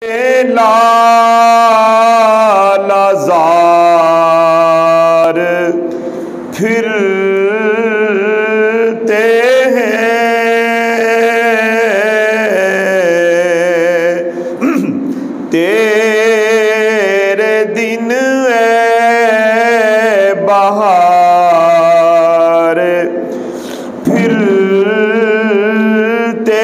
لالازار پھرتے ہیں تیرے دن اے بہار پھرتے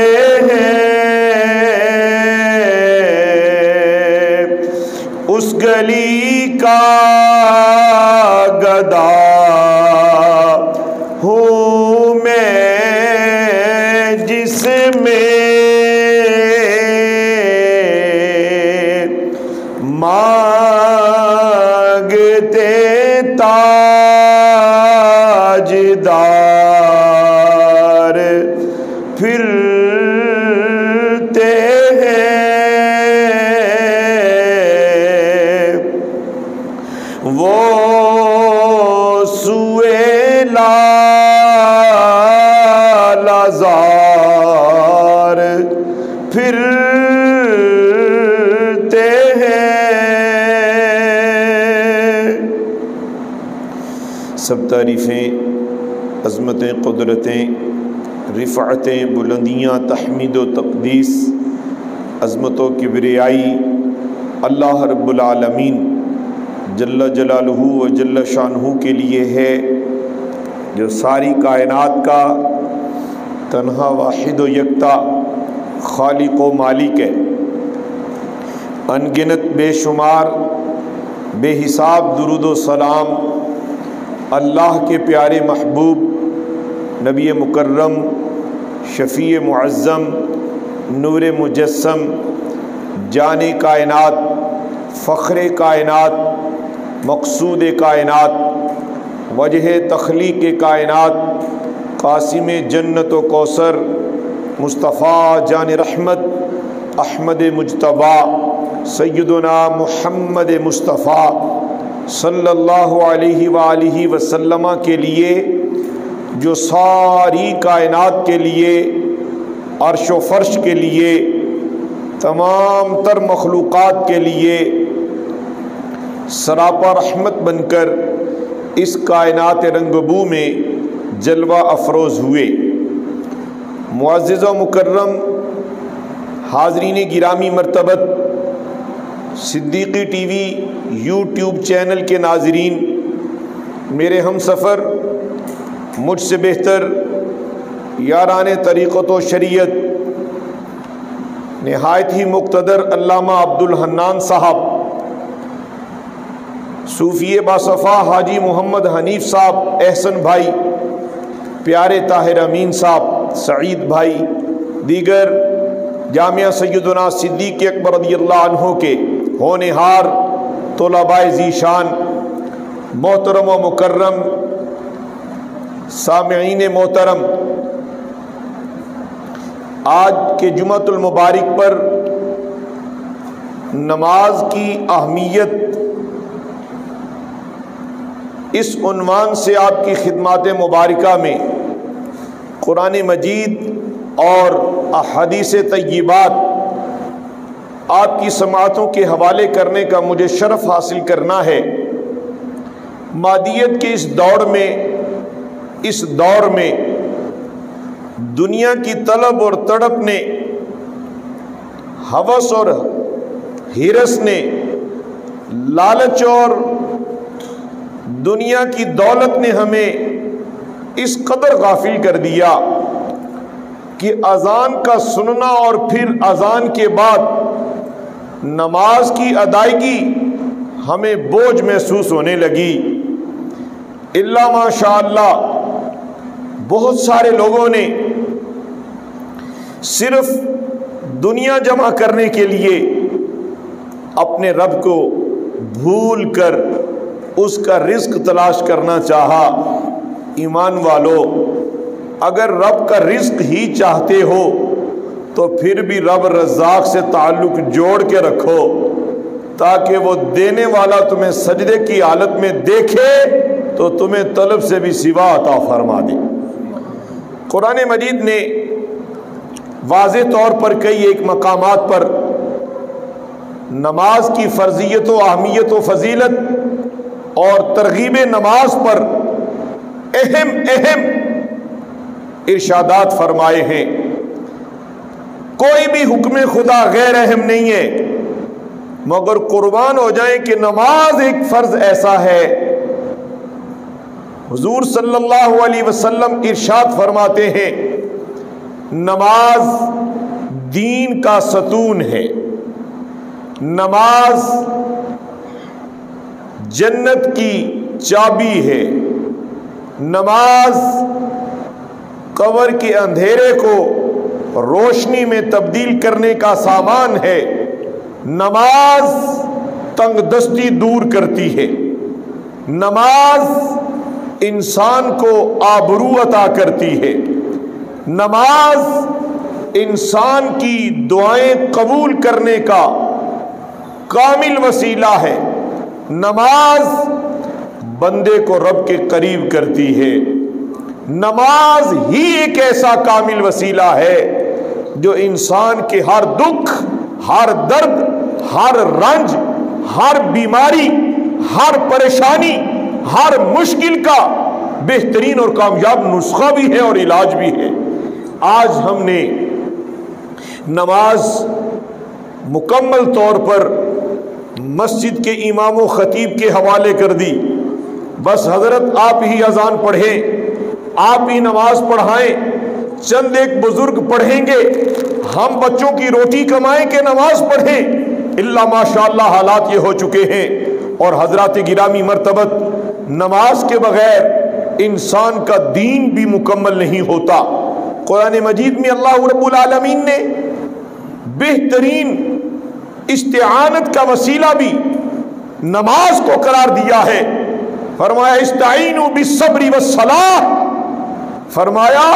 اس گلی کا گدا ہوں میں جس میں مانگتے تاجدار پھرتے وہ سوئے لالازار پھرتے ہیں۔ سب تعریفیں، عظمتیں، قدرتیں، رفعتیں، بلندیاں، تحمید و تقدیس، عظمت و کبریائی اللہ رب العالمین جل جلالہ و جل شانہ کے لیے ہے، جو ساری کائنات کا تنہا واحد و یکتا خالق و مالک ہے۔ انگنت بے شمار بے حساب درود و سلام اللہ کے پیارے محبوب نبی مکرم شفیع معظم نور مجسم جان کائنات فخر کائنات مقصود کائنات وجہ تخلیق کائنات قاسم جنت و کوثر مصطفیٰ جان رحمت احمد مجتبی سیدنا محمد مصطفیٰ صلی اللہ علیہ وآلہ وسلم کے لیے، جو ساری کائنات کے لیے، عرش و فرش کے لیے، تمام تر مخلوقات کے لیے سراپا رحمت بن کر اس کائنات رنگبو میں جلوہ افروز ہوئے۔ معزز و مکرم حاضرین گرامی مرتبت، Siddiqui T V YouTube channel کے ناظرین، میرے ہم سفر، مجھ سے بہتر یاران طریقت و شریعت نہایت ہی مقتدر علامہ عبدالحنان صاحب، صوفی باصفا حاجی محمد حنیف صاحب احسن بھائی، پیارے طاہر امین صاحب، سعید بھائی، دیگر جامعہ سیدنا صدیق اکبر رضی اللہ عنہ کے ہونہار طلباء ذیشان، محترم و مکرم سامعین محترم، آج کے جمعۃ المبارک پر نماز کی اہمیت اس عنوان سے آپ کی خدمات مبارکہ میں قرآن مجید اور احادیث طیبات آپ کی سماعتوں کے حوالے کرنے کا مجھے شرف حاصل کرنا ہے۔ مادیت کے اس دور میں دنیا کی طلب اور تڑپ نے، ہوس اور ہرس نے، لالچ اور دنیا کی دولت نے ہمیں اس قدر غافل کر دیا کہ اذان کا سننا اور پھر اذان کے بعد نماز کی ادائیگی ہمیں بوجھ محسوس ہونے لگی۔ الا ماشاء اللہ بہت سارے لوگوں نے صرف دنیا جمع کرنے کے لیے اپنے رب کو بھول کر اس کا رزق تلاش کرنا چاہا۔ ایمان والو، اگر رب کا رزق ہی چاہتے ہو تو پھر بھی رب رزاق سے تعلق جوڑ کے رکھو، تاکہ وہ دینے والا تمہیں سجدے کی حالت میں دیکھے تو تمہیں طلب سے بھی سوا عطا فرما دے۔ قرآن مجید نے واضح طور پر کئی ایک مقامات پر نماز کی فرضیت و اہمیت و فضیلت اور ترغیب نماز پر اہم ارشادات فرمائے ہیں۔ کوئی بھی حکم خدا غیر اہم نہیں ہے، مگر قربان ہو جائیں کہ نماز ایک فرض ایسا ہے۔ حضور صلی اللہ علیہ وسلم ارشاد فرماتے ہیں، نماز دین کا ستون ہے، نماز جنت کی چابی ہے، نماز قبر کے اندھیرے کو روشنی میں تبدیل کرنے کا سامان ہے، نماز تنگ دستی دور کرتی ہے، نماز انسان کو آبرو عطا کرتی ہے، نماز انسان کی دعائیں قبول کرنے کا کامل وسیلہ ہے، نماز بندے کو رب کے قریب کرتی ہے، نماز ہی ایک ایسا کامل وسیلہ ہے جو انسان کے ہر دکھ، ہر درد، ہر رنج، ہر بیماری، ہر پریشانی، ہر مشکل کا بہترین اور کامیاب نسخہ بھی ہے اور علاج بھی ہے۔ آج ہم نے نماز مکمل طور پر مسجد کے امام و خطیب کے حوالے کر دی، بس حضرت آپ ہی اذان پڑھیں، آپ ہی نماز پڑھائیں، چند ایک بزرگ پڑھیں گے، ہم بچوں کی روٹی کمائیں کہ نماز پڑھیں۔ اللہ ماشاءاللہ حالات یہ ہو چکے ہیں، اور حضرات گرامی مرتبت نماز کے بغیر انسان کا دین بھی مکمل نہیں ہوتا۔ قرآن مجید میں اللہ رب العالمین نے بہترین استعانت کا وسیلہ بھی نماز کو قرار دیا ہے، فرمایا استعینوا بالصبر والصلاۃ، فرمایا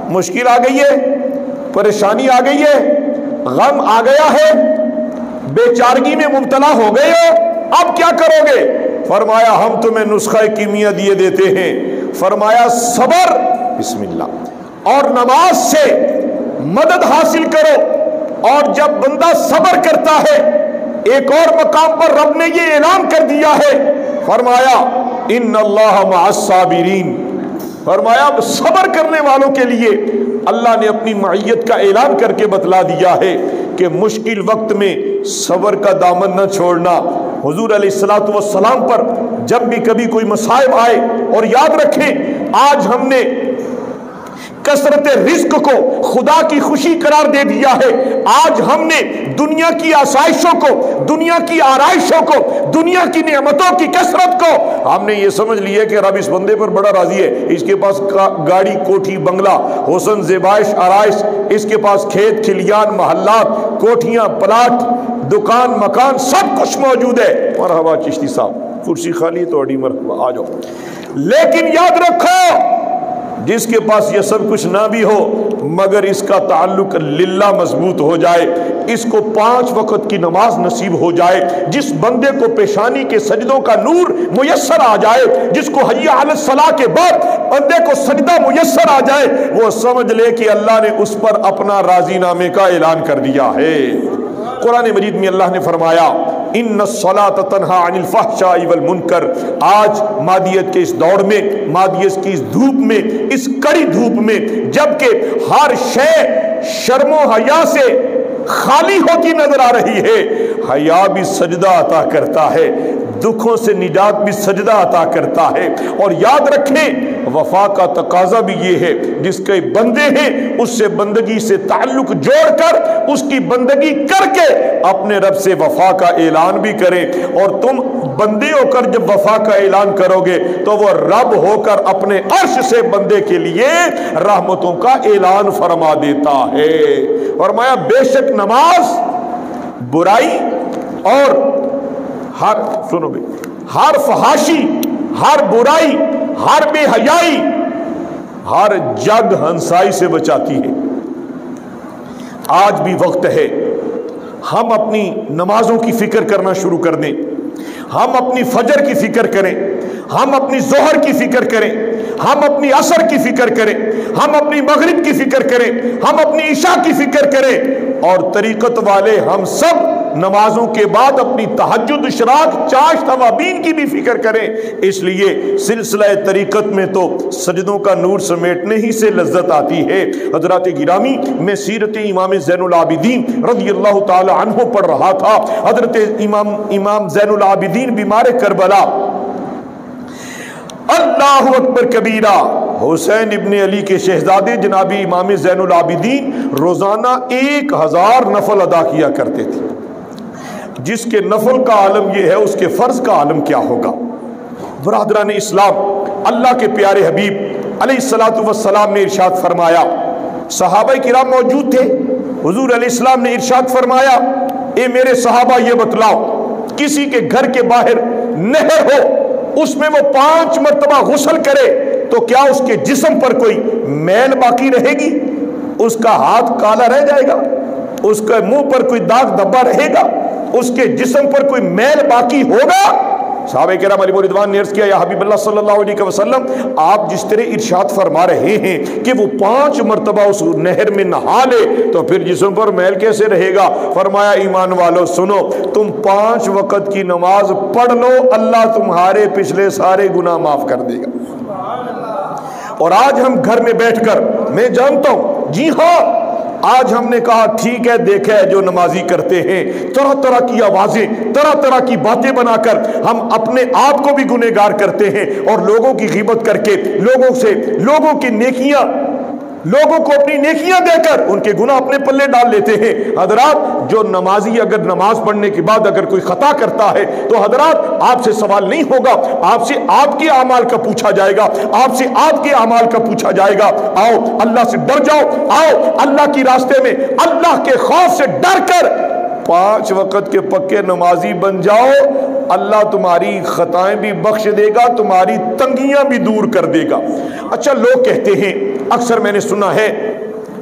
مشکل آ گئی ہے، پریشانی آ گئی ہے، غم آ گیا ہے، بے چارگی میں مبتلا ہو گئے ہو، اب کیا کرو گے؟ فرمایا ہم تمہیں نسخہ کیمیا دیے دیتے ہیں، فرمایا صبر، بسم اللہ، اور نماز سے مدد حاصل کرو۔ اور جب بندہ صبر کرتا ہے، ایک اور مقام پر رب نے یہ اعلان کر دیا ہے، فرمایا ان اللہ مع الصابرین، فرمایا صبر کرنے والوں کے لیے اللہ نے اپنی معیت کا اعلان کر کے بتلا دیا ہے کہ مشکل وقت میں صبر کا دامن نہ چھوڑنا۔ حضور علیہ الصلوۃ والسلام پر جب بھی کبھی کوئی مصائب آئے، اور یاد رکھیں آج ہم نے کثرت رزق کو خدا کی خوشی قرار دے دیا ہے، آج ہم نے دنیا کی آسائشوں کو، دنیا کی آرائشوں کو، دنیا کی نعمتوں کی کثرت کو ہم نے یہ سمجھ لیا کہ رب اس بندے پر بڑا راضی ہے، اس کے پاس گاڑی، کوٹھی، بنگلہ، حسن، زیبائش، آرائش، اس کے پاس کھیت کھلیان، محلات، کوٹھیاں، پلاٹ، دکان، مکان، سب کچھ موجود ہے۔ مرحبا چشتی صاحب، کرسی خالی تو اڈی مرحبا، آ جاؤ۔ لیکن یاد رکھو، جس کے پاس یہ سب کچھ نہ بھی ہو مگر اس کا تعلق للہ مضبوط ہو جائے، اس کو 5 وقت کی نماز نصیب ہو جائے، جس بندے کو پیشانی کے سجدوں کا نور میسر آ جائے، جس کو حی علی الصلاۃ کے بعد بندے کو سجدہ میسر آ جائے، وہ سمجھ لے کہ اللہ نے اس پر اپنا راضی نامے کا اعلان کر دیا ہے۔ قرآن مجید میں اللہ نے فرمایا ان الصلاۃ تنہی عن الفحشاء والمنکر۔ آج مادیت کے اس دوڑ میں، مادیت کی اس دھوپ میں، اس کڑی دھوپ میں، جبکہ ہر شے شرم و حیا سے خالی ہوتی نظر آ رہی ہے، حیا بھی سجدہ عطا کرتا ہے، دکھوں سے نجات بھی سجدہ عطا کرتا ہے۔ اور یاد رکھیں وفا کا تقاضا بھی یہ ہے، جس کے بندے ہیں اس سے بندگی سے تعلق جوڑ کر اس کی بندگی کر کے اپنے رب سے وفا کا اعلان بھی کریں۔ اور تم بندے ہو کر جب وفا کا اعلان کرو گے تو وہ رب ہو کر اپنے عرش سے بندے کے لیے رحمتوں کا اعلان فرما دیتا ہے۔ فرمایا بے شک نماز برائی اور ہر فحاشی، ہر برائی، ہر بے حیائی، ہر جگ ہنسائی سے بچاتی ہے۔ آج بھی وقت ہے ہم اپنی نمازوں کی فکر کرنا شروع کر دیں، ہم اپنی فجر کی فکر کریں، ہم اپنی ظہر کی فکر کریں، ہم اپنی عصر کی فکر کریں، ہم اپنی مغرب کی فکر کریں، ہم اپنی عشاء کی فکر کریں، اور طریقت والے ہم سب نمازوں کے بعد اپنی تہجد، اشراق، چاشت، توابین کی بھی فکر کریں۔ اس لیے سلسلہ طریقت میں تو سجدوں کا نور سمیٹنے ہی سے لذت آتی ہے۔ حضرات گرامی، میں سیرت امام زین العابدین رضی اللہ تعالی عنہ پڑھ رہا تھا۔ حضرت امام زین العابدین بیمار کربلا، اللہ اکبر کبیرہ، حسین ابن علی کے شہزادے جناب امام زین العابدین روزانہ 1000 نفل ادا کیا کرتے تھے۔ جس کے نفل کا عالم یہ ہے، اس کے فرض کا عالم کیا ہوگا؟ برادران اسلام، اللہ کے پیارے حبیب علیہ الصلوۃ والسلام نے ارشاد فرمایا، صحابہ کرام موجود تھے، حضور علیہ السلام نے ارشاد فرمایا، اے میرے صحابہ یہ بتلاؤ، کسی کے گھر کے باہر نہر ہو، اس میں وہ 5 مرتبہ غسل کرے تو کیا اس کے جسم پر کوئی میل باقی رہے گی؟ اس کا ہاتھ کالا رہ جائے گا؟ اس کے منہ پر کوئی داغ دھبا رہے گا؟ اس کے جسم پر کوئی میل باقی ہوگا؟ صحابہ کرام علیہ رضوان نے عرض کیا، یا حبیب اللہ صلی اللہ علیہ وسلم، آپ جس طرح ارشاد فرما رہے ہیں کہ وہ 5 مرتبہ اس نہر میں نہا لے تو پھر جسم پر میل کیسے رہے گا؟ فرمایا، ایمان والو سنو، تم 5 وقت کی نماز پڑھ لو، اللہ تمہارے پچھلے سارے گناہ معاف کر دے گا۔ اور آج ہم گھر میں بیٹھ کر، میں جانتا ہوں، جی ہاں، آج ہم نے کہا ٹھیک ہے، دیکھا ہے جو نمازی کرتے ہیں، طرح طرح کی آوازیں، طرح طرح کی باتیں بنا کر ہم اپنے آپ کو بھی گنہگار کرتے ہیں، اور لوگوں کی غیبت کر کے، لوگوں کی نیکیاں، لوگوں کو اپنی نیکیاں دے کر ان کے گناہ اپنے پلے ڈال لیتے ہیں۔ حضرات، جو نمازی اگر نماز پڑھنے کے بعد اگر کوئی خطا کرتا ہے تو حضرات آپ سے سوال نہیں ہوگا، آپ سے آپ کے اعمال کا پوچھا جائے گا، آپ سے آپ کے اعمال کا پوچھا جائے گا۔ آؤ اللہ سے ڈر جاؤ، آؤ اللہ کی راستے میں اللہ کے خوف سے ڈر کر 5 وقت کے پکے نمازی بن جاؤ، اللہ تمہاری خطائیں بھی بخش دے گا، تمہاری تنگیاں بھی دور کر دے گا۔ اچھا، لوگ کہتے ہیں، اکثر میں نے سنا ہے،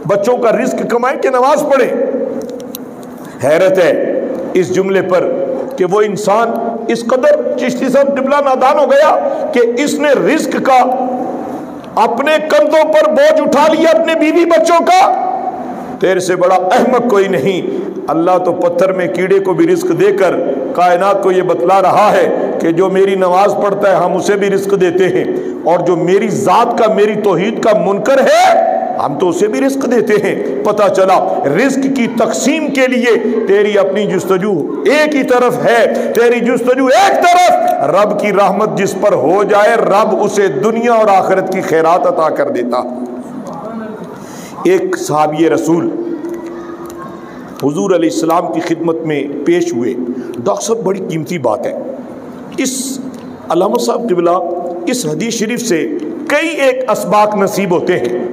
بچوں کا رزق کمائیں کہ نماز پڑھیں۔ حیرت ہے اس جملے پر کہ وہ انسان اس قدر چشتی صاحب ڈبلا نادان ہو گیا کہ اس نے رزق کا اپنے کندھوں پر بوجھ اٹھا لیا، اپنے بیوی بچوں کا۔ تیرے سے بڑا احمق کوئی نہیں۔ اللہ تو پتھر میں کیڑے کو بھی رزق دے کر کائنات کو یہ بتلا رہا ہے کہ جو میری نماز پڑھتا ہے ہم اسے بھی رزق دیتے ہیں، اور جو میری ذات کا، میری توحید کا منکر ہے ہم تو اسے بھی رزق دیتے ہیں۔ پتہ چلا رزق کی تقسیم کے لیے تیری اپنی جستجو ایک ہی طرف ہے، تیری جستجو ایک طرف، رب کی رحمت جس پر ہو جائے رب اسے دنیا اور آخرت کی خیرات عطا کر دیتا۔ ایک صحابی رسول حضور علیہ السلام کی خدمت میں پیش ہوئے۔ ڈاکٹر صاحب، بڑی قیمتی بات ہے، اس علامہ صاحب قبلہ اس حدیث شریف سے کئی ایک اسباق نصیب ہوتے ہیں،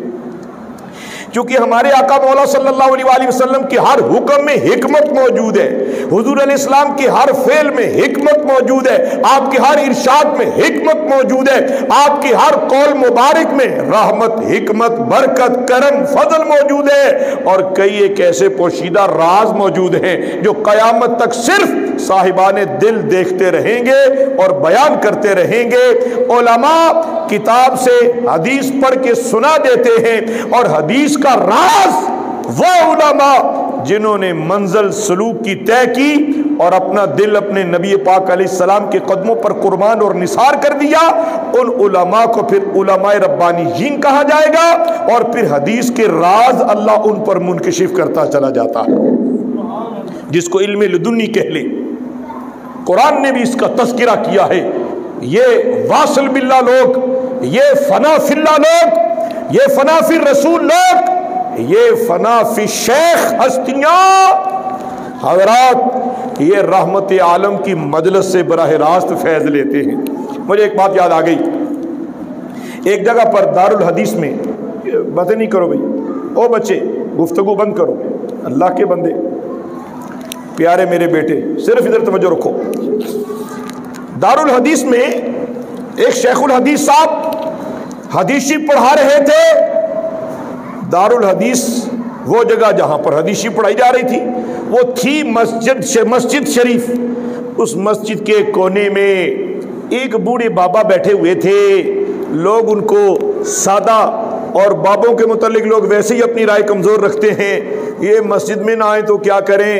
کیونکہ ہمارے آقا مولا صلی اللہ علیہ وآلہ وسلم کے ہر حکم میں حکمت موجود ہے، حضور علیہ السلام کے ہر فعل میں حکمت موجود ہے، آپ کے ہر ارشاد میں حکمت موجود ہے، آپ کے ہر قول مبارک میں رحمت، حکمت، برکت، کرم، فضل موجود ہے، اور کئی ایک ایسے پوشیدہ راز موجود ہیں جو قیامت تک صرف صاحبان دل دیکھتے رہیں گے اور بیان کرتے رہیں گے۔ علماء کتاب سے حدیث پڑھ کے سنا دیتے ہیں، اور حدیث کا راز وہ علماء جنہوں نے منزل سلوک کی طے کی اور اپنا دل اپنے نبی پاک علیہ السلام کے قدموں پر قربان اور نثار کر دیا، ان علماء کو پھر علماء ربانیین کہا جائے گا، اور پھر حدیث کے راز اللہ ان پر منکشف کرتا چلا جاتا ہے، جس کو علم لدنی کہہ لیں۔ قرآن نے بھی اس کا تذکرہ کیا ہے۔ یہ واصل باللہ لوگ، یہ فنا فی اللہ لوگ، یہ فنا فی رسول لوگ، یہ فنا فی شیخ ہستیاں، حضرات یہ رحمت عالم کی مجلس سے براہ راست فیض لیتے ہیں۔ مجھے ایک بات یاد آ گئی، ایک جگہ پر دارالحدیث میں، باتیں نہیں کرو بھائی، او بچے گفتگو بند کرو، اللہ کے بندے، پیارے میرے بیٹے صرف ادھر توجہ رکھو۔ دارالحدیث میں ایک شیخ الحدیث صاحب حدیثی پڑھا رہے تھے۔ دارالحدیث وہ جگہ جہاں پر حدیثی پڑھائی جا رہی تھی وہ تھی مسجد شریف۔ اس مسجد کے کونے میں ایک بوڑھے بابا بیٹھے ہوئے تھے۔ لوگ ان کو سادہ، اور بابوں کے متعلق لوگ ویسے ہی اپنی رائے کمزور رکھتے ہیں، یہ مسجد میں نہ آئیں تو کیا کریں،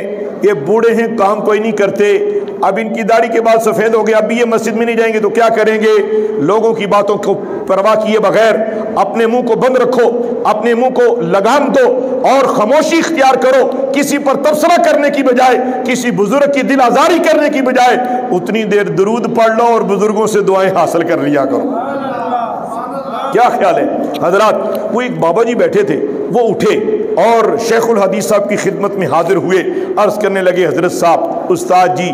یہ بوڑھے ہیں کام کوئی نہیں کرتے، اب ان کی داڑھی کے بعد سفید ہو گیا، اب بھی یہ مسجد میں نہیں جائیں گے تو کیا کریں گے؟ لوگوں کی باتوں کو پرواہ کیے بغیر اپنے منہ کو بند رکھو، اپنے منہ کو لگام دو اور خاموشی اختیار کرو۔ کسی پر تبصرہ کرنے کی بجائے، کسی بزرگ کی دل آزاری کرنے کی بجائے اتنی دیر درود پڑھ لو اور بزرگوں سے دعائیں حاصل کر لیا کرو۔ کیا خیال ہے حضرات؟ وہ ایک بابا جی بیٹھے تھے، وہ اٹھے اور شیخ الحدیث صاحب کی خدمت میں حاضر ہوئے، عرض کرنے لگے حضرت صاحب، استاد جی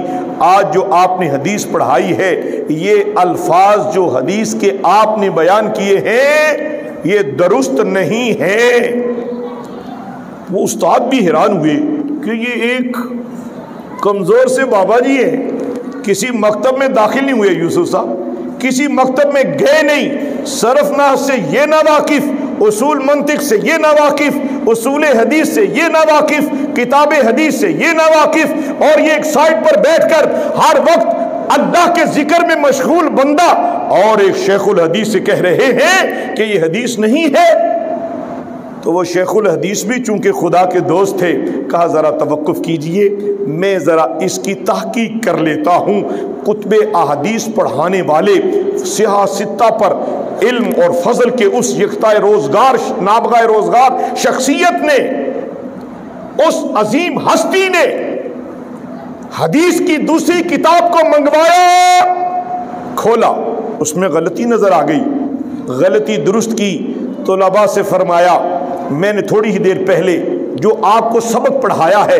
آج جو آپ نے حدیث پڑھائی ہے، یہ الفاظ جو حدیث کے آپ نے بیان کیے ہیں یہ درست نہیں ہے۔ وہ استاد بھی حیران ہوئے کہ یہ ایک کمزور سے بابا جی ہیں، کسی مکتب میں داخل نہیں ہوئے یوسف صاحب، کسی مکتب میں گئے نہیں، صرف نحو سے یہ نہ واقف، اصول منطق سے یہ نہ واقف، اصول حدیث سے یہ نہ واقف، کتاب حدیث سے یہ نہ واقف، اور یہ ایک سائٹ پر بیٹھ کر ہر وقت اللہ کے ذکر میں مشغول بندہ اور ایک شیخ الحدیث سے کہہ رہے ہیں کہ یہ حدیث نہیں ہے۔ تو وہ شیخ الحدیث بھی چونکہ خدا کے دوست تھے، کہا ذرا توقف کیجئے، میں ذرا اس کی تحقیق کر لیتا ہوں۔ کتب احادیث پڑھانے والے سیاہ ستہ پر علم اور فضل کے اس یکتا روزگار نابغہ روزگار شخصیت نے، اس عظیم ہستی نے حدیث کی دوسری کتاب کو منگوایا، کھولا، اس میں غلطی نظر آ گئی، غلطی درست کی، طلباء سے فرمایا میں نے تھوڑی ہی دیر پہلے جو آپ کو سبق پڑھایا ہے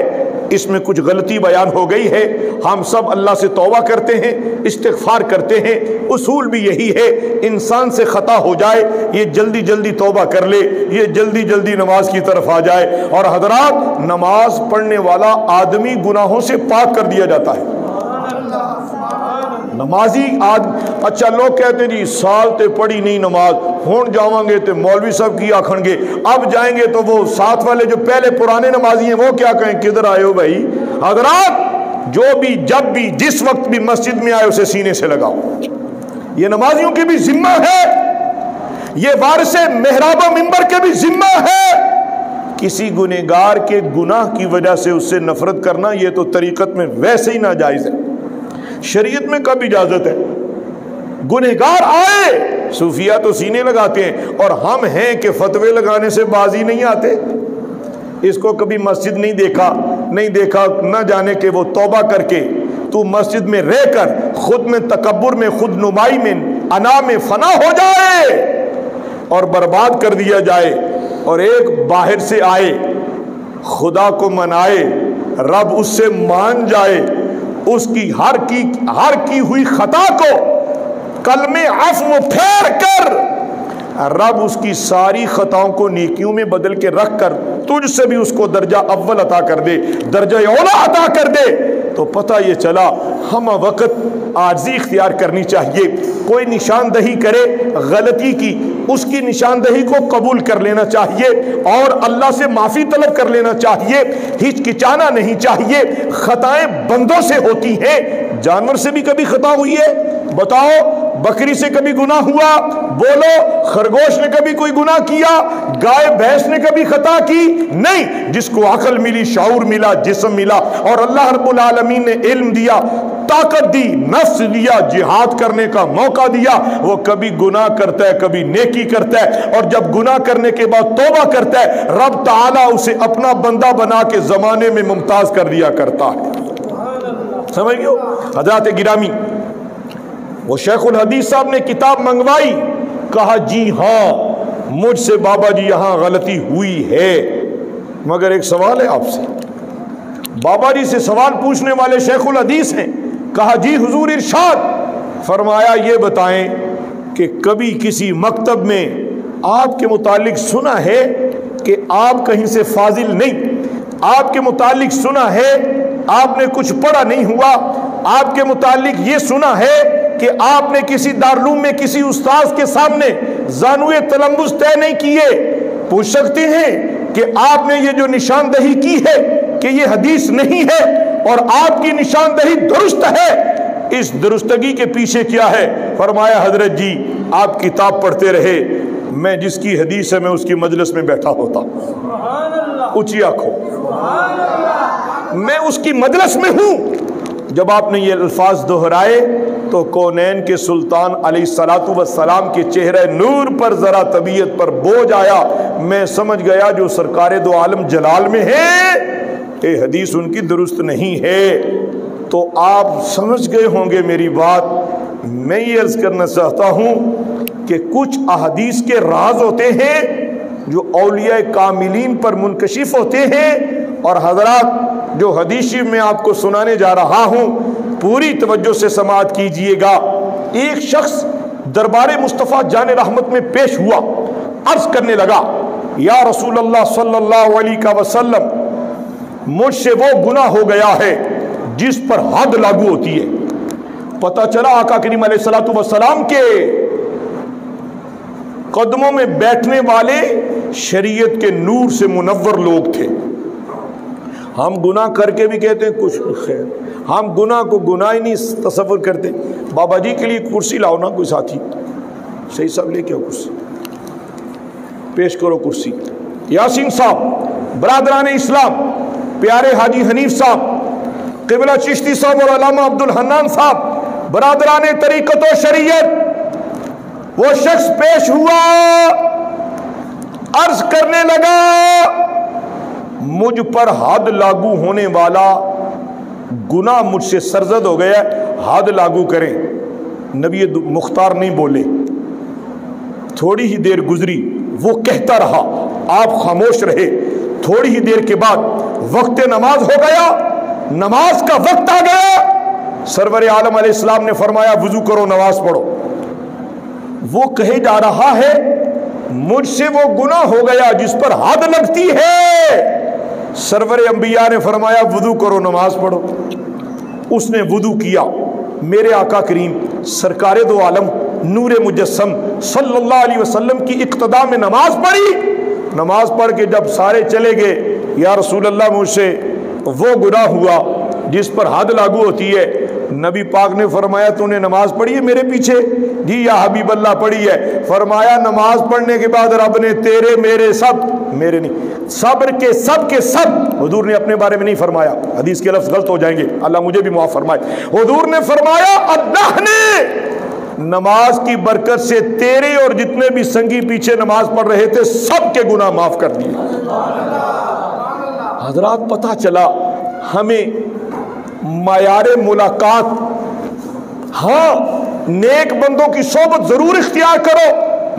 اس میں کچھ غلطی بیان ہو گئی ہے، ہم سب اللہ سے توبہ کرتے ہیں، استغفار کرتے ہیں، اصول بھی یہی ہے انسان سے خطا ہو جائے یہ جلدی جلدی توبہ کر لے، یہ جلدی جلدی نماز کی طرف آ جائے۔ اور حضرات نماز پڑھنے والا آدمی گناہوں سے پاک کر دیا جاتا ہے۔ نمازی اچھا لوگ کہتے ہیں جی سال تے پڑھی نہیں نماز، ہون جاؤں گے تے مولوی صاحب کی آکھن گے، اب جائیں گے تو وہ ساتھ والے جو پہلے پرانے نمازی ہیں وہ کیا کہیں کدھر آئے ہو بھائی؟ حضرات جو بھی جب بھی جس وقت بھی مسجد میں آئے اسے سینے سے لگاؤ، یہ نمازیوں کی بھی ذمہ ہے، یہ وارث محراب و منبر کے بھی ذمہ ہے۔ کسی گنہگار کے گناہ کی وجہ سے اس سے نفرت کرنا یہ تو طریقت میں ویسے ہی ناجائز ہے، شریعت میں کب اجازت ہے؟ گنہگار آئے، صوفیہ تو سینے لگاتے ہیں اور ہم ہیں کہ فتوے لگانے سے بازی نہیں آتے۔ اس کو کبھی مسجد نہیں دیکھا، نہ جانے کہ وہ توبہ کر کے تو مسجد میں رہ کر خود میں تکبر میں خود نمائی میں انا میں فنا ہو جائے اور برباد کر دیا جائے، اور ایک باہر سے آئے خدا کو منائے، رب اس سے مان جائے، اس کی ہر کی ہوئی خطا کو کلمے عفو پھیر کر رب اس کی ساری خطاؤں کو نیکیوں میں بدل کے رکھ کر تجھ سے بھی اس کو درجہ اول عطا کر دے، درجہ اولا عطا کر دے، تو پتہ یہ چلا ہم وقت عاجزی اختیار کرنی چاہیے۔ کوئی نشاندہی کرے غلطی کی، اس کی نشاندہی کو قبول کر لینا چاہیے اور اللہ سے معافی طلب کر لینا چاہیے، ہچکچانا نہیں چاہیے۔ خطائیں بندوں سے ہوتی ہیں، جانور سے بھی کبھی خطا ہوئی ہے؟ بتاؤ، بکری سے کبھی گناہ ہوا؟ بولو، خرگوش نے کبھی کوئی گناہ کیا؟ گائے بھینس نے کبھی خطا کی؟ نہیں۔ جس کو عقل ملی، شعور ملا، جسم ملا اور اللہ رب العالمین نے علم دیا، طاقت دی، نفس دیا، جہاد کرنے کا موقع دیا، وہ کبھی گناہ کرتا ہے کبھی نیکی کرتا ہے، اور جب گناہ کرنے کے بعد توبہ کرتا ہے رب تعالیٰ اسے اپنا بندہ بنا کے زمانے میں ممتاز کر دیا کرتا ہے۔ سمجھ گئے ہو حضرات گرامی؟ وہ شیخ الحدیث صاحب نے کتاب منگوائی، کہا جی ہاں مجھ سے بابا جی یہاں غلطی ہوئی ہے، مگر ایک سوال ہے آپ سے۔ بابا جی سے سوال پوچھنے والے شیخ الحدیث ہیں، کہا جی حضور ارشاد فرمایا یہ بتائیں کہ کبھی کسی مکتب میں آپ کے متعلق سنا ہے کہ آپ کہیں سے فاضل نہیں، آپ کے متعلق سنا ہے آپ نے کچھ پڑھا نہیں ہوا، آپ کے متعلق یہ سنا ہے کہ آپ نے کسی دارالعلوم میں کسی استاذ کے سامنے زانوئے تلمبس طے نہیں کیے، پوچھ سکتے ہیں کہ آپ نے یہ جو نشاندہی کی ہے کہ یہ حدیث نہیں ہے اور آپ کی نشاندہی درست ہے، اس درستگی کے پیچھے کیا ہے؟ فرمایا حضرت جی آپ کتاب پڑھتے رہے، میں جس کی حدیث ہے میں اس کی مجلس میں بیٹھا ہوتا۔ اونچی آنکھوں میں اس کی مجلس میں ہوں۔ جب آپ نے یہ الفاظ دہرائے تو کونین کے سلطان علیہ الصلوۃ والسلام کے چہرے نور پر ذرا طبیعت پر بوجھ آیا۔ میں سمجھ گیا جو سرکار دو عالم جلال میں ہے، یہ حدیث ان کی درست نہیں ہے۔ تو آپ سمجھ گئے ہوں گے میری بات۔ میں یہ عرض کرنا چاہتا ہوں کہ کچھ احادیث کے راز ہوتے ہیں جو اولیاء کاملین پر منکشف ہوتے ہیں، اور حضرات جو حدیث میں آپ کو سنانے جا رہا ہوں پوری توجہ سے سماعت کیجئے گا۔ ایک شخص دربار مصطفیٰ جان رحمت میں پیش ہوا، عرض کرنے لگا یا رسول اللہ صلی اللہ علیہ وسلم، مجھ سے وہ گناہ ہو گیا ہے جس پر حد لاگو ہوتی ہے۔ پتہ چلا آقا کریم علیہ الصلوۃ والسلام کے قدموں میں بیٹھنے والے شریعت کے نور سے منور لوگ تھے۔ ہم گناہ کر کے بھی کہتے ہیں کچھ خیر، ہم گناہ کو گناہ ہی نہیں تصور کرتے۔ بابا جی کے لیے کرسی لاؤ نا، کوئی ساتھی صحیح صاحب لے کے آؤ کرسی، پیش کرو کرسی۔ یاسین صاحب، برادران اسلام، پیارے حاجی حنیف صاحب، قبلہ چشتی صاحب اور علامہ عبدالحنان صاحب، برادران طریقت و شریعت، وہ شخص پیش ہوا، عرض کرنے لگا مجھ پر حد لاگو ہونے والا گناہ مجھ سے سرزد ہو گیا، حد لاگو کریں۔ نبی مختار نہیں بولے، تھوڑی ہی دیر گزری، وہ کہتا رہا، آپ خاموش رہے۔ تھوڑی ہی دیر کے بعد وقت نماز ہو گیا، نماز کا وقت آ گیا۔ سرور عالم علیہ السلام نے فرمایا وضو کرو، نماز پڑھو۔ وہ کہے جا رہا ہے مجھ سے وہ گناہ ہو گیا جس پر حد لگتی ہے۔ سرور انبیاء نے فرمایا وضو کرو، نماز پڑھو۔ اس نے وضو کیا، میرے آقا کریم سرکار دو عالم نور مجسم صلی اللہ علیہ وسلم کی اقتداء میں نماز پڑھی۔ نماز پڑھ کے جب سارے چلے گئے، یا رسول اللہ مجھ سے وہ گناہ ہوا جس پر حد لاگو ہوتی ہے۔ نبی پاک نے فرمایا تو نے نماز پڑھی ہے میرے پیچھے؟ جی یا حبیب اللہ پڑھی ہے۔ فرمایا نماز پڑھنے کے بعد رب نے تیرے میرے سب، میرے نہیں، صبر کے سب، حضور نے اپنے بارے میں نہیں فرمایا، حدیث کے لفظ غلط ہو جائیں گے، اللہ مجھے بھی معاف فرمائے۔ حضور نے فرمایا اللہ نے نماز کی برکت سے تیرے اور جتنے بھی سنگی پیچھے نماز پڑھ رہے تھے سب کے گناہ معاف کر دیے۔ حضرات پتہ چلا ہمیں معیار ملاقات، ہاں نیک بندوں کی صحبت ضرور اختیار کرو،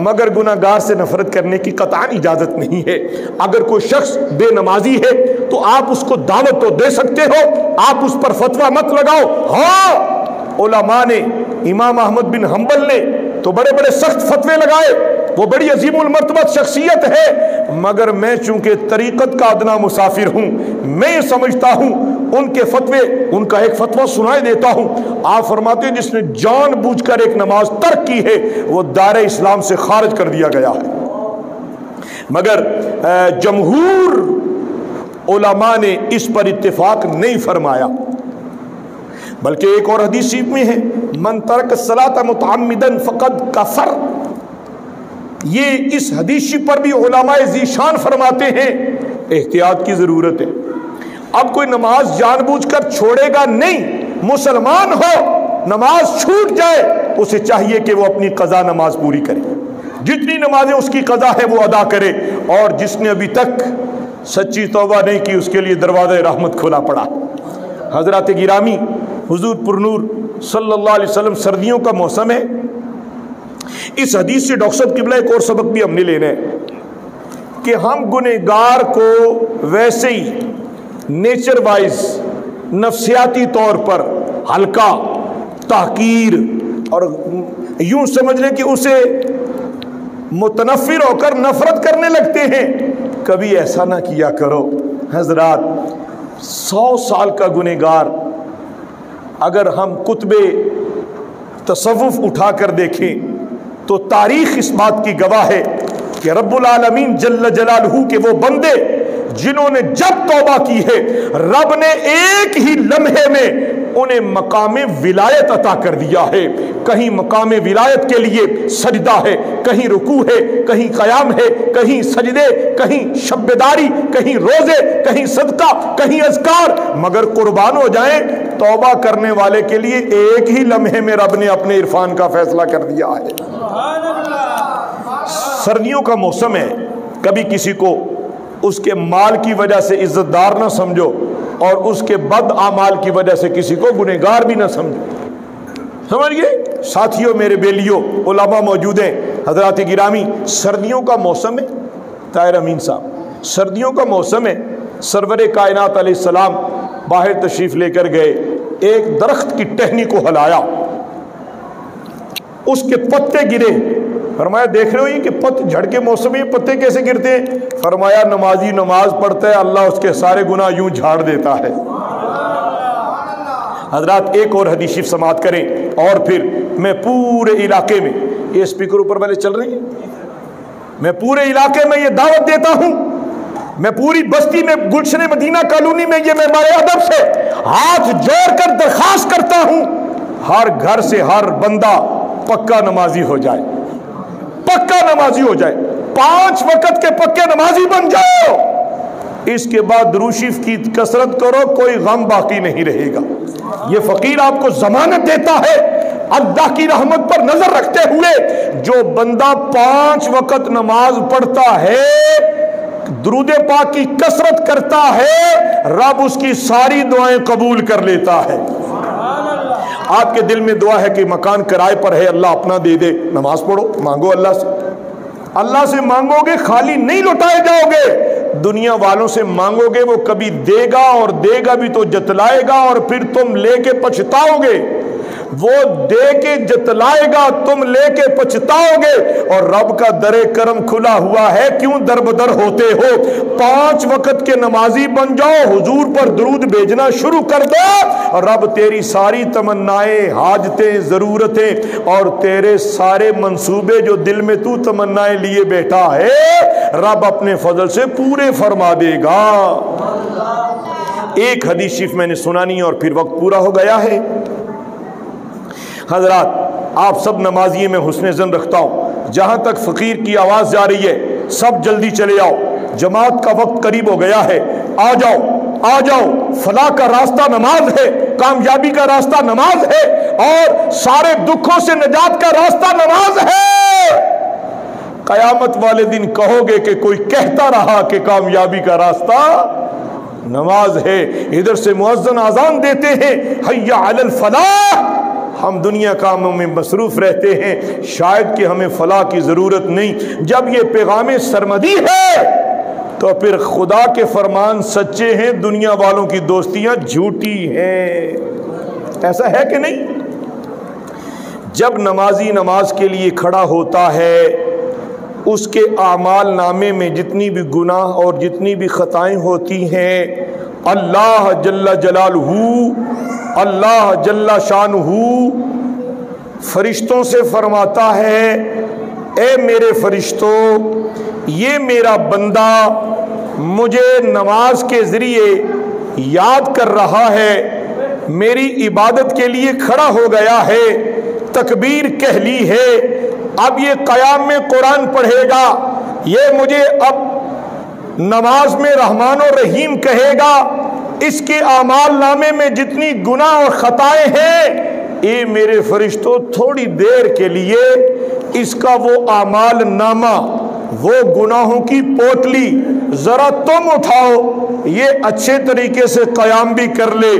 مگر گناہگار سے نفرت کرنے کی قطعاً اجازت نہیں ہے۔ اگر کوئی شخص بے نمازی ہے تو آپ اس کو دعوت تو دے سکتے ہو، آپ اس پر فتویٰ مت لگاؤ۔ ہاں علماء نے، امام احمد بن حنبل نے تو بڑے بڑے سخت فتوے لگائے، وہ بڑی عظیم المرتبت شخصیت ہے، مگر میں چونکہ طریقت کا ادنا مسافر ہوں، میں یہ سمجھتا ہوں ان کے فتوے، ان کا ایک فتویٰ سنائے دیتا ہوں۔ آپ فرماتے ہیں جس نے جان بوجھ کر ایک نماز ترک کی ہے وہ دائرہ اسلام سے خارج کر دیا گیا ہے، مگر جمہور علماء نے اس پر اتفاق نہیں فرمایا۔ بلکہ ایک اور حدیث میں ہے من ترک الصلاۃ متعمدا فقد کفر، یہ اس حدیث پر بھی علماء ذیشان فرماتے ہیں احتیاط کی ضرورت ہے۔ اب کوئی نماز جان بوجھ کر چھوڑے گا نہیں، مسلمان ہو نماز چھوٹ جائے اسے چاہیے کہ وہ اپنی قضا نماز پوری کرے، جتنی نمازیں اس کی قضا ہے وہ ادا کرے، اور جس نے ابھی تک سچی توبہ نہیں کی اس کے لیے دروازہ رحمت کھلا پڑا۔ حضرات گرامی، حضور پرنور صلی اللہ علیہ وسلم، سردیوں کا موسم ہے، اس حدیث سے ڈاکٹر صاحب قبلہ ایک اور سبق بھی ہم نے لینا ہے کہ ہم گنہگار کو ویسے ہی نیچر وائز نفسیاتی طور پر ہلکا، تحقیر اور یوں سمجھ لیں کہ اسے متنفر ہو کر نفرت کرنے لگتے ہیں۔ کبھی ایسا نہ کیا کرو حضرات۔ 100 سال کا گنہگار اگر ہم کتب تصوف اٹھا کر دیکھیں تو تاریخ اس بات کی گواہ ہے کہ رب العالمین جل جلالہ کے وہ بندے جنہوں نے جب توبہ کی ہے رب نے ایک ہی لمحے میں انہیں مقام ولایت عطا کر دیا ہے۔ کہیں مقام ولایت کے لیے سجدہ ہے، کہیں رکوع ہے، کہیں قیام ہے، کہیں سجدے، کہیں شبداری، کہیں روزے، کہیں صدقہ، کہیں اذکار، مگر قربان ہو جائیں توبہ کرنے والے کے لیے ایک ہی لمحے میں رب نے اپنے عرفان کا فیصلہ کر دیا ہے۔ سردیوں کا موسم ہے، کبھی کسی کو اس کے مال کی وجہ سے عزت دار نہ سمجھو اور اس کے بد اعمال کی وجہ سے کسی کو گنہگار بھی نہ سمجھو، سمجھ گئے؟ ساتھیوں، میرے بیلیوں، علماء موجود ہیں، حضرات گرامی، سردیوں کا موسم ہے۔ طاہر امین صاحب، سردیوں کا موسم ہے، سرور کائنات علیہ السلام باہر تشریف لے کر گئے، ایک درخت کی ٹہنی کو ہلایا، اس کے پتے گرے، فرمایا دیکھ رہے ہو یہ کہ جھڑ کے موسم میں پتے کیسے گرتے ہیں؟ فرمایا نمازی نماز پڑھتا ہے اللہ اس کے سارے گناہ یوں جھاڑ دیتا ہے۔ حضرات ایک اور حدیث شریف سماعت کریں اور پھر میں پورے علاقے میں، یہ اسپیکر اوپر والے چل رہے ہیں، میں پورے علاقے میں یہ دعوت دیتا ہوں، میں پوری بستی میں گلشن مدینہ کالونی میں یہ میں ادب سے ہاتھ جوڑ کر درخواست کرتا ہوں، ہر گھر سے ہر بندہ پکا نمازی ہو جائے، پکا نمازی ہو جائے، 5 وقت کے پکے نمازی بن جاؤ، اس کے بعد درود شریف کی کثرت کرو، کوئی غم باقی نہیں رہے گا۔ یہ فقیر آپ کو ضمانت دیتا ہے اللہ کی رحمت پر نظر رکھتے ہوئے، جو بندہ 5 وقت نماز پڑھتا ہے، درود پاک کی کثرت کرتا ہے، رب اس کی ساری دعائیں قبول کر لیتا ہے۔ آپ کے دل میں دعا ہے کہ مکان کرائے پر ہے، اللہ اپنا دے دے، نماز پڑھو، مانگو اللہ سے، اللہ سے مانگو گے خالی نہیں لوٹائے جاؤ گے، دنیا والوں سے مانگو گے وہ کبھی دے گا، اور دے گا بھی تو جتلائے گا، اور پھر تم لے کے پچھتاؤ گے، وہ دے کے جتلائے گا، تم لے کے پچھتاؤ گے، اور رب کا در کرم کھلا ہوا ہے، کیوں در بدر ہوتے ہو؟ 5 وقت کے نمازی بن جاؤ، حضور پر درود بھیجنا شروع کر دو، اور رب تیری ساری تمنائیں، حاجتیں، ضرورتیں اور تیرے سارے منصوبے جو دل میں تو تمنائیں لیے بیٹھا ہے، رب اپنے فضل سے پورے فرما دے گا۔ ایک حدیث شریف میں نے سنانی اور پھر وقت پورا ہو گیا ہے۔ حضرات آپ سب نمازی میں حسن ظن رکھتا ہوں، جہاں تک فقیر کی آواز جا رہی ہے سب جلدی چلے آؤ، جماعت کا وقت قریب ہو گیا ہے، آ جاؤ آ جاؤ، فلاح کا راستہ نماز ہے، کامیابی کا راستہ نماز ہے، اور سارے دکھوں سے نجات کا راستہ نماز ہے۔ قیامت والے دن کہو گے کہ کوئی کہتا رہا کہ کامیابی کا راستہ نماز ہے، ادھر سے مؤذن اذان دیتے ہیں حی علی الفلاح، ہم دنیا کاموں میں مصروف رہتے ہیں، شاید کہ ہمیں فلاح کی ضرورت نہیں۔ جب یہ پیغام سرمدی ہے تو پھر خدا کے فرمان سچے ہیں، دنیا والوں کی دوستیاں جھوٹی ہیں، ایسا ہے کہ نہیں؟ جب نمازی نماز کے لیے کھڑا ہوتا ہے، اس کے اعمال نامے میں جتنی بھی گناہ اور جتنی بھی خطائیں ہوتی ہیں، اللہ جل جلالہ، اللہ جل شانہ فرشتوں سے فرماتا ہے، اے میرے فرشتوں، یہ میرا بندہ مجھے نماز کے ذریعے یاد کر رہا ہے، میری عبادت کے لیے کھڑا ہو گیا ہے، تکبیر کہہ لی ہے، اب یہ قیام میں قرآن پڑھے گا، یہ مجھے اب نماز میں رحمان و رحیم کہے گا، اس کے اعمال نامے میں جتنی گناہ اور خطائیں ہیں، اے میرے فرشتوں تھوڑی دیر کے لیے اس کا وہ اعمال نامہ، وہ گناہوں کی پوٹلی ذرا تم اٹھاؤ، یہ اچھے طریقے سے قیام بھی کر لے،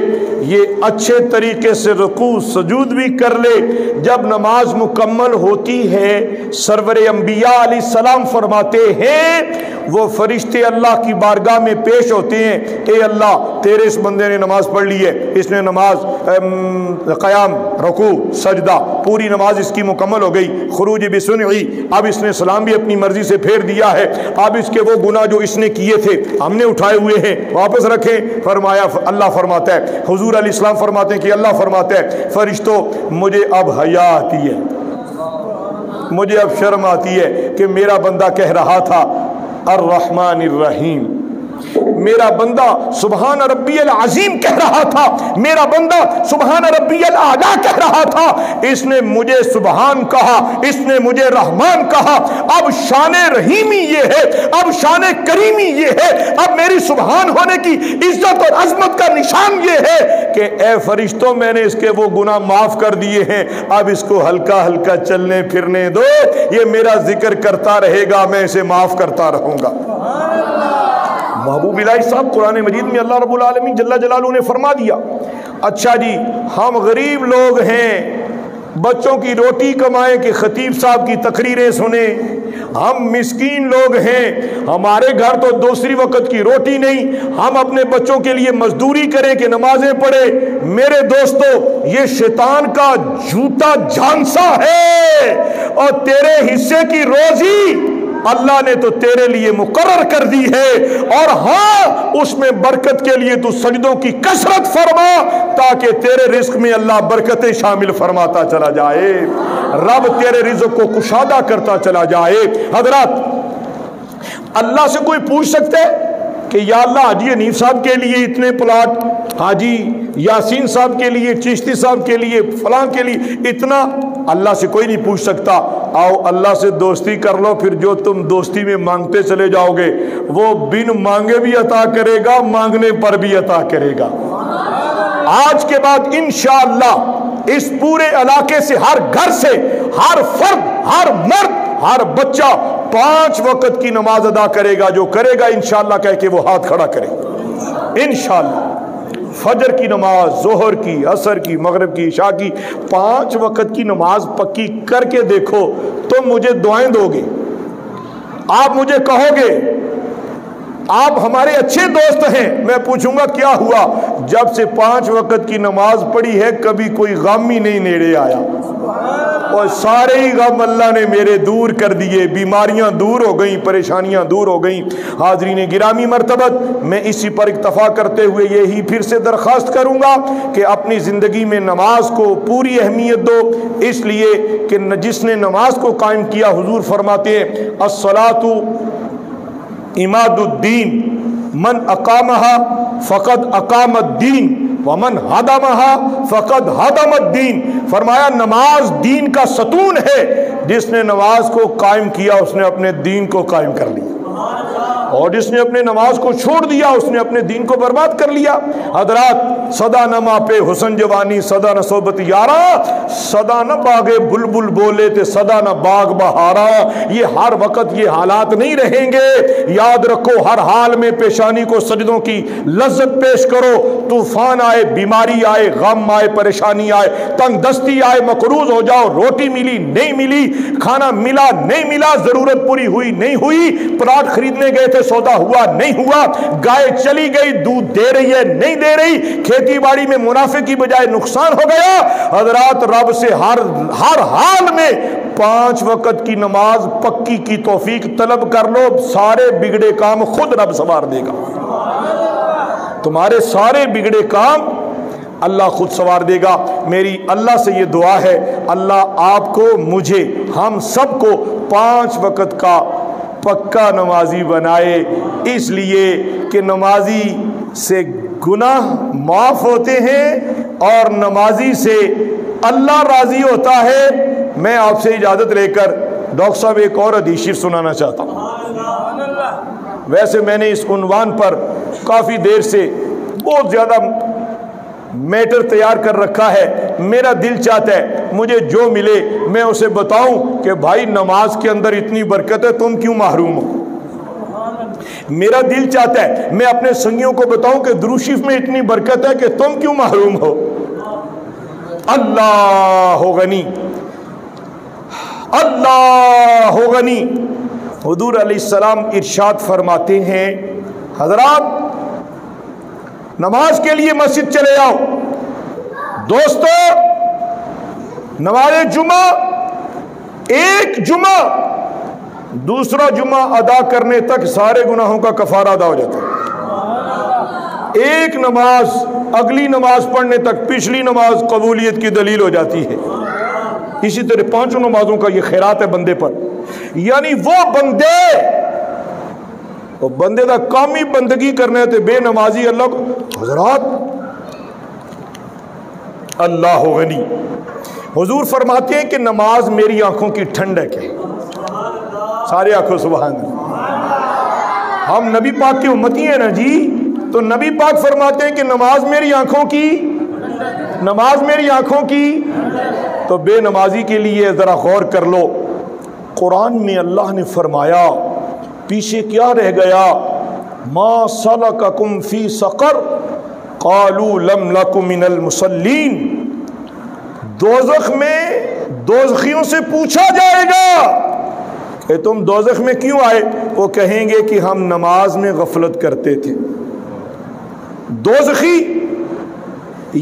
یہ اچھے طریقے سے رکوع سجود بھی کر لے۔ جب نماز مکمل ہوتی ہے، سرور انبیاء علیہ السلام فرماتے ہیں، وہ فرشتے اللہ کی بارگاہ میں پیش ہوتے ہیں، اے اللہ تیرے اس بندے نے نماز پڑھ لی ہے، اس نے نماز قیام، رکوع، سجدہ، پوری نماز اس کی مکمل ہو گئی، خروج بسنعی، اب اس نے سلام بھی اپنی مرضی سے پھیر دیا ہے، اب اس کے وہ گناہ جو اس نے کیے تھے ہم نے اٹھائے ہوئے ہیں واپس رکھیں۔ فرمایا، اللہ فرماتا ہے، حضور علیہ السلام فرماتے ہیں کہ اللہ فرماتا ہے، فرشتوں مجھے اب حیا آتی ہے، مجھے اب شرم آتی ہے کہ میرا بندہ کہہ رہا تھا الرحمن الرحیم، میرا بندہ سبحان ربی العظیم کہہ رہا تھا، میرا بندہ سبحان ربی الاعلیٰ کہہ رہا تھا، اس نے مجھے سبحان کہا، اس نے مجھے رحمان کہا، اب شان رحیمی یہ ہے، اب شان کریمی یہ ہے، اب میری سبحان ہونے کی عزت اور عظمت کا نشان یہ ہے کہ اے فرشتوں میں نے اس کے وہ گناہ معاف کر دیے ہیں، اب اس کو ہلکا ہلکا چلنے پھرنے دو، یہ میرا ذکر کرتا رہے گا، میں اسے معاف کرتا رہوں گا۔ محبوب الہی صاحب قرآن مجید میں اللہ رب العالمین جل جلالہ نے فرما دیا، اچھا جی ہم غریب لوگ ہیں، بچوں کی روٹی کمائیں کہ خطیب صاحب کی تقریریں سنیں، ہم مسکین لوگ ہیں، ہمارے گھر تو دوسری وقت کی روٹی نہیں، ہم اپنے بچوں کے لیے مزدوری کریں کہ نمازیں پڑھیں۔ میرے دوستو یہ شیطان کا جھوٹا جھانسا ہے، اور تیرے حصے کی روزی اللہ نے تو تیرے لیے مقرر کر دی ہے، اور ہاں اس میں برکت کے لیے تو سجدوں کی کثرت فرما تاکہ تیرے رزق میں اللہ برکتیں شامل فرماتا چلا جائے، رب تیرے رزق کو کشادہ کرتا چلا جائے۔ حضرات اللہ سے کوئی پوچھ سکتے کہ یا اللہ حاجی حنیف صاحب کے لیے اتنے پلاٹ، حاجی یاسین صاحب کے لیے، چشتی صاحب کے لیے، فلاں کے لیے اتنا؟ اللہ سے کوئی نہیں پوچھ سکتا۔ آؤ اللہ سے دوستی کر لو، پھر جو تم دوستی میں مانگتے چلے جاؤ گے وہ بن مانگے بھی عطا کرے گا، مانگنے پر بھی عطا کرے گا۔ آج کے بعد انشاءاللہ اس پورے علاقے سے، ہر گھر سے، ہر فرد، ہر مرد، ہر بچہ 5 وقت کی نماز ادا کرے گا۔ جو کرے گا انشاءاللہ کہہ کے وہ ہاتھ کھڑا کرے انشاءاللہ۔ فجر کی نماز، ظہر کی، عصر کی، مغرب کی، عشاء کی 5 وقت کی نماز پکی کر کے دیکھو، تم مجھے دعائیں دو گے، آپ مجھے کہو گے آپ ہمارے اچھے دوست ہیں، میں پوچھوں گا کیا ہوا؟ جب سے 5 وقت کی نماز پڑھی ہے کبھی کوئی غم ہی نہیں نیڑے آیا، اور سارے ہی غم اللہ نے میرے دور کر دیے، بیماریاں دور ہو گئیں، پریشانیاں دور ہو گئیں۔ حاضرین گرامی مرتبت میں اسی پر اکتفا کرتے ہوئے یہی پھر سے درخواست کروں گا کہ اپنی زندگی میں نماز کو پوری اہمیت دو، اس لیے کہ جس نے نماز کو قائم کیا حضور فرماتے ہیں الصلاۃ عماد الدین، من اقامہا فقد اقام الدین ومن ہدمہا فقد ہدم الدین۔ فرمایا نماز دین کا ستون ہے، جس نے نماز کو قائم کیا اس نے اپنے دین کو قائم کر لیا، اور جس نے اپنے نماز کو چھوڑ دیا اس نے اپنے دین کو برباد کر لیا۔ حضرات صدا نہ ماپے حسن جوانی، صدا نہ صحبت یارا، صدا نہ باغے بلبل بولے تے صدا نہ باغ بہارا، یہ ہر وقت یہ حالات نہیں رہیں گے۔ یاد رکھو ہر حال میں پیشانی کو سجدوں کی لذت پیش کرو، طوفان آئے، بیماری آئے، غم آئے، پریشانی آئے، تنگ دستی آئے، مقروض ہو جاؤ، روٹی ملی نہیں ملی، کھانا ملا نہیں ملا، ضرورت پوری ہوئی نہیں ہوئی، پلاٹ خریدنے گئے تھے سودا ہوا نہیں ہوا، گائے چلی گئی دودھ دے رہی ہے نہیں دے رہی، کھیتی باڑی میں منافع کی بجائے نقصان ہو گیا، حضرات رب سے ہر حال میں 5 وقت کی نماز پکی کی توفیق طلب کر لو، سارے بگڑے کام خود رب سنوار دے گا، تمہارے سارے بگڑے کام اللہ خود سنوار دے گا۔ میری اللہ سے یہ دعا ہے، اللہ آپ کو، مجھے، ہم سب کو 5 وقت کا پکا نمازی بنائے، اس لیے کہ نمازی سے گناہ معاف ہوتے ہیں اور نمازی سے اللہ راضی ہوتا ہے۔ میں آپ سے اجازت لے کر ڈاکٹر صاحب ایک اور حدیث شریف سنانا چاہتا ہوں۔ ویسے میں نے اس عنوان پر کافی دیر سے بہت زیادہ میٹر تیار کر رکھا ہے، میرا دل چاہتا ہے مجھے جو ملے میں اسے بتاؤں کہ بھائی نماز کے اندر اتنی برکت ہے تم کیوں محروم ہو۔ میرا دل چاہتا ہے میں اپنے سنگیوں کو بتاؤں کہ درود شریف میں اتنی برکت ہے کہ تم کیوں محروم ہو۔ اللہ غنی، اللہ غنی۔ حضور علیہ السلام ارشاد فرماتے ہیں، حضرات نماز کے لیے مسجد چلے آؤ، دوستو نماز جمعہ، ایک جمعہ دوسرا جمعہ ادا کرنے تک سارے گناہوں کا کفارہ ادا ہو جاتا ہے، ایک نماز اگلی نماز پڑھنے تک پچھلی نماز قبولیت کی دلیل ہو جاتی ہے۔ اسی طرح 5 نمازوں کا یہ خیرات ہے بندے پر، یعنی وہ بندے وہ بندے دا کامی بندگی کرنے تے بے نمازی اللہ کو حضرات اللہ غنی. حضور فرماتے ہیں کہ نماز میری آنکھوں کی ٹھنڈک ہے. سارے آنکھوں سبحان اللہ. ہم نبی پاک کی امتی ہیں نا جی, تو نبی پاک فرماتے ہیں کہ نماز میری آنکھوں کی, نماز میری آنکھوں کی. تو بے نمازی کے لیے ذرا غور کر لو. قرآن میں اللہ نے فرمایا پیچھے کیا رہ گیا, ما سلککم فی سقر قالوا لم نک من المصلین. دوزخ میں دوزخیوں سے پوچھا جائے گا کہ تم دوزخ میں کیوں آئے؟ وہ کہیں گے کہ ہم نماز میں غفلت کرتے تھے. دوزخی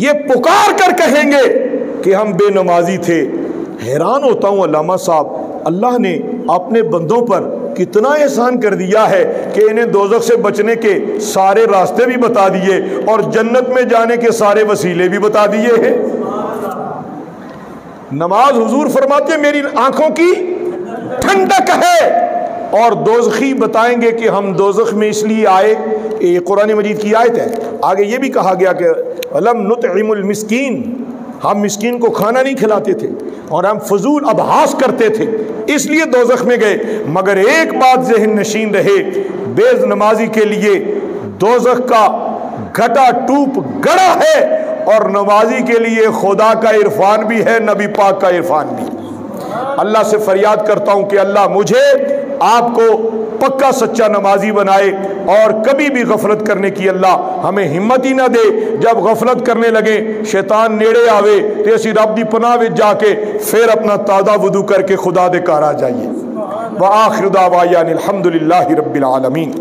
یہ پکار کر کہیں گے کہ ہم بے نمازی تھے. حیران ہوتا ہوں علامہ صاحب, اللہ نے اپنے بندوں پر کتنا احسان کر دیا ہے کہ انہیں دوزخ سے بچنے کے سارے راستے بھی بتا دیے اور جنت میں جانے کے سارے وسیلے بھی بتا دیے ہیں. نماز حضور فرماتے ہیں میری آنکھوں کی ٹھنڈک ہے, اور دوزخی بتائیں گے کہ ہم دوزخ میں اس لیے آئے. یہ قرآن مجید کی آیت ہے. آگے یہ بھی کہا گیا کہ لم نطعم المسکین, ہم مسکین کو کھانا نہیں کھلاتے تھے اور ہم فضول ابحاث کرتے تھے, اس لیے دوزخ میں گئے. مگر ایک بات ذہن نشین رہے, بے نمازی کے لیے دوزخ کا گھٹا ٹوپ گڑا ہے, اور نمازی کے لیے خدا کا عرفان بھی ہے, نبی پاک کا عرفان بھی. اللہ سے فریاد کرتا ہوں کہ اللہ مجھے آپ کو پکا سچا نمازی بنائے, اور کبھی بھی غفلت کرنے کی اللہ ہمیں ہمت ہی نہ دے. جب غفلت کرنے لگے شیطان نیڑے آوے تو اسی رب دی پناہ وچ جا کے پھر اپنا تازہ وضو کر کے خدا دے کار آ جائیے. وآخر دعوانا الحمدللہ رب العالمین.